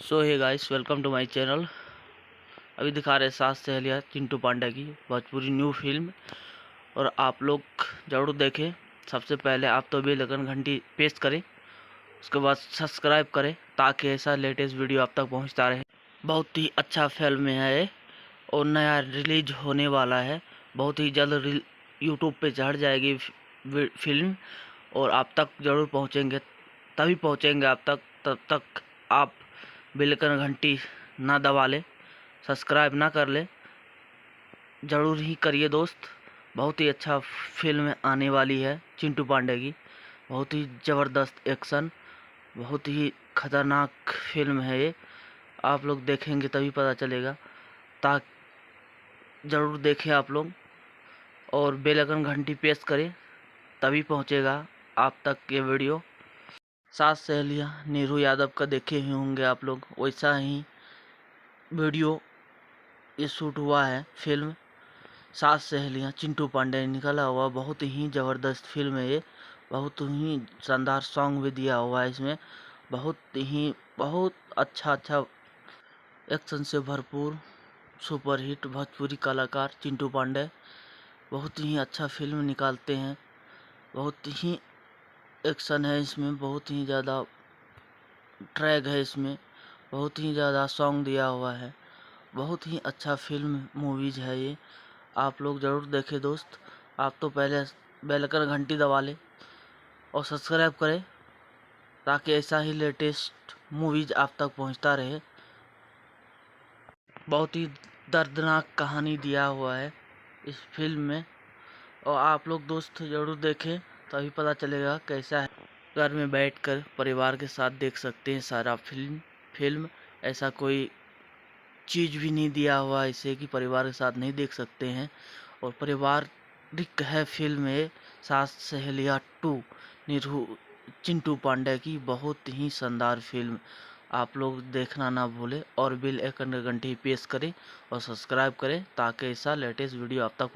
So hey guys, welcome to my channel. अभी दिखा रहे सात सहेलियाँ चिंटू पांडे की भोजपुरी न्यू फिल्म, और आप लोग ज़रूर देखें। सबसे पहले आप तो बेल आइकन घंटी प्रेस करें, उसके बाद सब्सक्राइब करें ताकि ऐसा लेटेस्ट वीडियो आप तक पहुंचता रहे। बहुत ही अच्छा फिल्म है ये, और नया रिलीज होने वाला है। बहुत ही जल्द यूट्यूब पे चढ़ जाएगी फिल्म, और आप तक ज़रूर पहुँचेंगे। तभी पहुँचेंगे आप तक, तब तक आप बेल आइकन घंटी ना दबा ले, सब्सक्राइब ना कर ले। ज़रूर ही करिए दोस्त। बहुत ही अच्छा फिल्म आने वाली है चिंटू पांडे की। बहुत ही ज़बरदस्त एक्शन, बहुत ही खतरनाक फिल्म है ये। आप लोग देखेंगे तभी पता चलेगा। ज़रूर देखें आप लोग, और बेल आइकन घंटी प्रेस करें तभी पहुंचेगा आप तक ये वीडियो। सात सहेलियाँ नीरू यादव का देखे ही होंगे आप लोग, वैसा ही वीडियो ये शूट हुआ है। फिल्म सात सहेलियाँ चिंटू पांडे ने निकाला हुआ, बहुत ही ज़बरदस्त फिल्म है ये। बहुत ही शानदार सॉन्ग भी दिया हुआ है इसमें। बहुत अच्छा एक्शन से भरपूर सुपरहिट भोजपुरी कलाकार चिंटू पांडे बहुत ही अच्छा फिल्म निकालते हैं। बहुत ही एक्शन है इसमें, बहुत ही ज़्यादा ट्रैक है इसमें, बहुत ही ज़्यादा सॉन्ग दिया हुआ है। बहुत ही अच्छा फिल्म मूवीज है ये। आप लोग ज़रूर देखें दोस्त। आप तो पहले बेल आइकन घंटी दबा लें और सब्सक्राइब करें ताकि ऐसा ही लेटेस्ट मूवीज आप तक पहुंचता रहे। बहुत ही दर्दनाक कहानी दिया हुआ है इस फिल्म में, और आप लोग दोस्त ज़रूर देखें तभी पता चलेगा कैसा है। घर में बैठकर परिवार के साथ देख सकते हैं सारा फिल्म। ऐसा कोई चीज़ भी नहीं दिया हुआ इसे कि परिवार के साथ नहीं देख सकते हैं। और पारिवारिक है फिल्म है सात सहेलियाँ 2 नीरू चिंटू पांडे की। बहुत ही शानदार फिल्म, आप लोग देखना ना भूलें, और बेल आइकन घंटी प्रेस करें और सब्सक्राइब करें ताकि ऐसा लेटेस्ट वीडियो आप तक